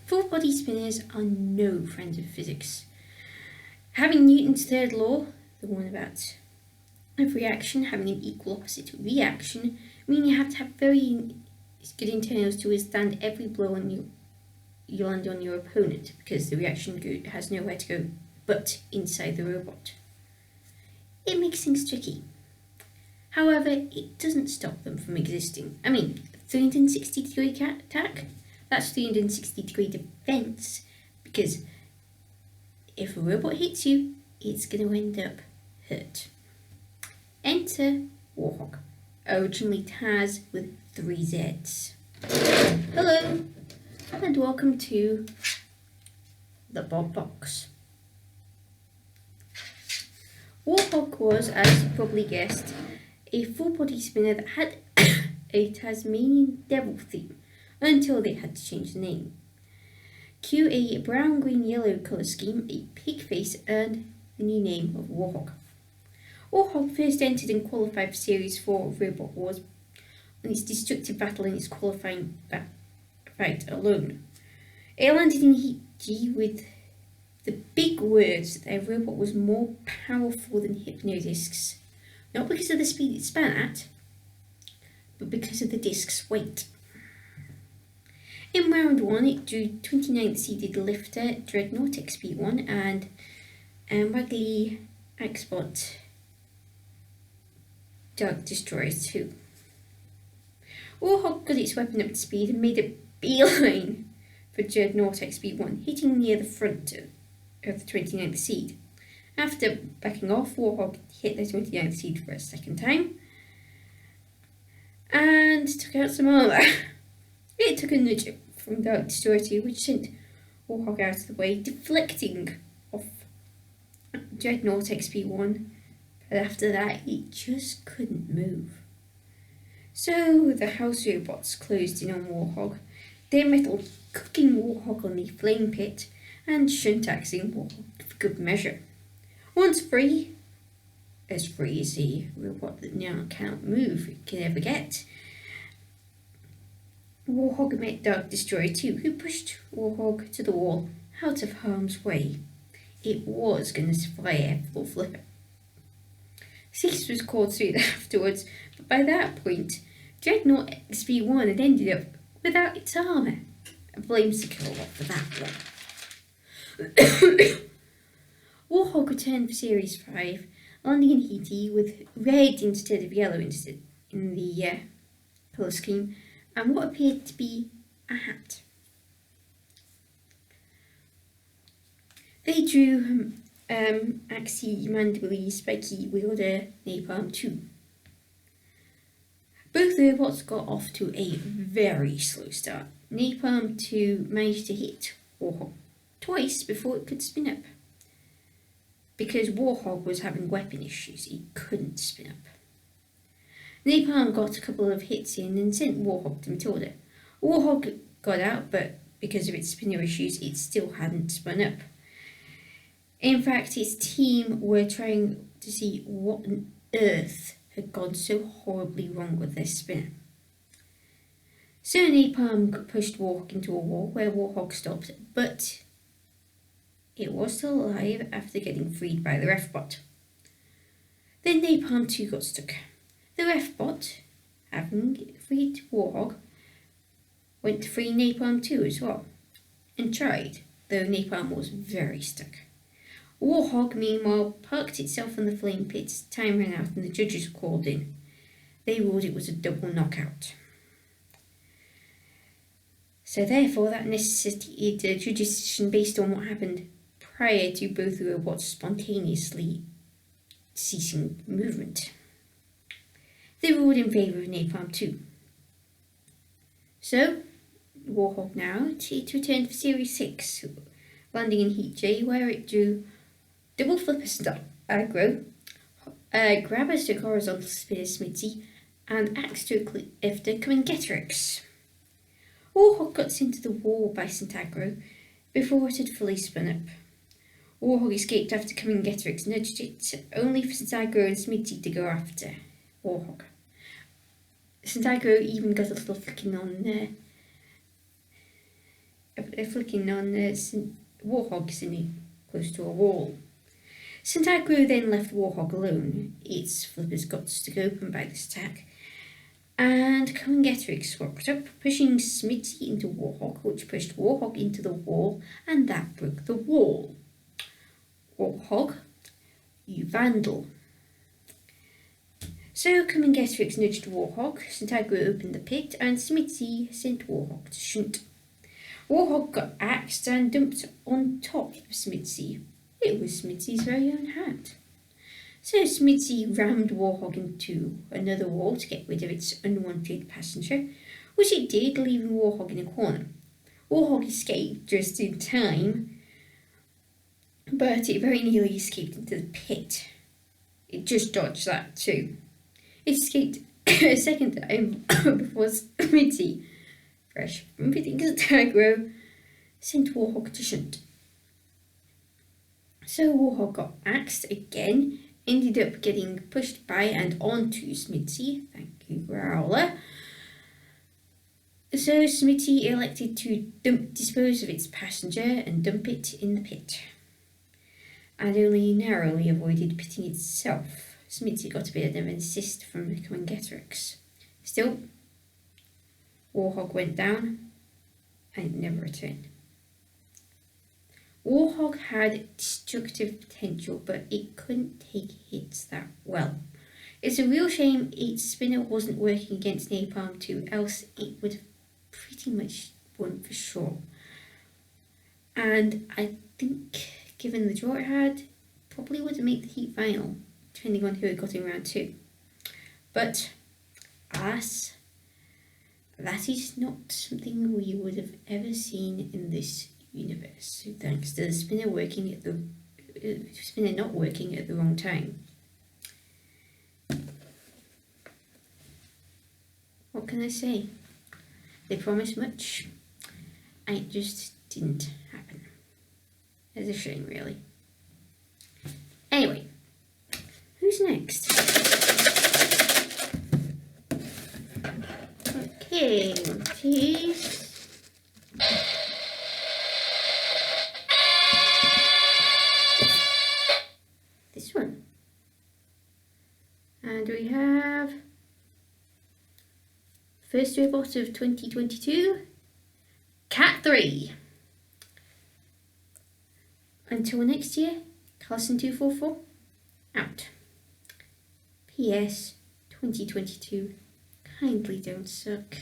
Full body spinners are no friends of physics. Having Newton's third law, the one about every action having an equal opposite reaction, meaning you have to have very good internals to withstand every blow on you land on your opponent, because the reaction has nowhere to go but inside the robot. It makes things tricky. However, it doesn't stop them from existing. 360-degree attack? That's 360-degree defense, because if a robot hits you, it's going to end up hurt. Enter Warhog, originally Taz with 3 Zs. Hello, and welcome to the Bob Box. Warhog was, as you probably guessed, a full-body spinner that had a Tasmanian devil theme until they had to change the name. Cue a brown, green, yellow colour scheme, a pig face, and the new name of Warhog. Warhog first entered and qualified for Series 4 of Robot Wars on its destructive battle in its qualifying fight alone. It landed in Heat G with the big words that their robot was more powerful than Hypnodisc's, not because of the speed it span at, but because of the disc's weight. In round 1, it drew 29th seeded Lifter, Dreadnought XP1, and Waggly Axbot Dark Destroyer 2. Warhog got its weapon up to speed and made a beeline for Dreadnought XP1, hitting near the front of the 29th seed. After backing off, Warhog hit the 29th seed for a second time and took out some armour. It took a nudge from Dark Destroyer 2, which sent Warhog out of the way, deflecting off Dreadnought XP1, but after that it just couldn't move. So the house robots closed in on Warhog, their metal cooking Warhog on the flame pit and shunt-axing Warhog for good measure. Once free as a robot that now can't move can ever get, Warhog met Dark Destroyer 2, who pushed Warhog to the wall, out of harm's way. It was going to fly a full flipper. 6 was called soon afterwards, but by that point, Dreadnought XP1 had ended up without its armour. A blame Sakura for that one. Warhog returned for Series 5, landing in Heat with red instead of yellow in the colour scheme, and what appeared to be a hat. They drew Axie Mandibly Spiky Wielder Napalm 2. Both robots got off to a very slow start. Napalm 2 managed to hit Warhog twice before it could spin up. Because Warhog was having weapon issues, he couldn't spin up. Napalm got a couple of hits in and sent Warhog to Matilda. Warhog got out, but because of its spinner issues, it still hadn't spun up. In fact, its team were trying to see what on earth had gone so horribly wrong with their spinner. So Napalm pushed Warhog into a wall where Warhog stopped, but it was still alive after getting freed by the ref-bot. Then Napalm 2 got stuck. The ref-bot, having freed Warhog, went to free Napalm 2 as well, and tried, though Napalm was very stuck. Warhog, meanwhile, parked itself in the flame pit. Time ran out and the judges were called in. They ruled it was a double knockout. So therefore, that necessitated a judge's decision based on what happened prior to both robots spontaneously ceasing movement. They ruled in favour of Napalm 2. So, Warhog now to return for Series 6, landing in Heat J, where it drew double flipper stop aggro, grabber stroke horizontal spinner Smitzy, and axe stroke lifter Commangetrix. Warhog got sent to the wall by St. Aggro before it had fully spun up. Warhog escaped after Commangetrix nudged it, only for St. Aggro and Smitzy to go after Warhog. St. Aggro even got a little flicking on there. flicking on Warhog sitting close to a wall. St. Aggro then left Warhog alone. Its flippers got stuck open by this attack, and Coingetrix rocked up, pushing Smithy into Warhog, which pushed Warhog into the wall, and that broke the wall. Warhog, you vandal. So Coingetrix nudged Warhog, St. Aggro opened the pit, and Smithy sent Warhog to shunt. Warhog got axed and dumped on top of Smithy. It was Smithy's very own hat. So Smithy rammed Warhog into another wall to get rid of its unwanted passenger, which it did, leaving Warhog in a corner. Warhog escaped just in time, but it very nearly escaped into the pit. It just dodged that too. It escaped a second time before Smithy, fresh from pitting St. Aggro, sent Warhog to shunt. So Warhog got axed again, ended up getting pushed by and onto Smithy. Thank you, Growler. So Smithy elected to dispose of its passenger and dump it in the pit, and only narrowly avoided pitting itself. Smithy got a bit of an assist from Coingetrix. Still, Warhog went down and never returned. Warhog had destructive potential, but it couldn't take hits that well. It's a real shame its spinner wasn't working against Napalm 2, else it would have pretty much won for sure. And I think, given the draw it had, probably would have made the heat final, depending on who it got in round 2. But, alas, that is not something we would have ever seen in this universe, so thanks to the spinner not working at the wrong time. What can I say? They promised much, and it just didn't happen. It's a shame, really. Anyway, who's next? Okay, please. This one. And we have first robot of 2022, Cat 3. Until next year, Carlson 244 out. PS 2022, kindly don't suck.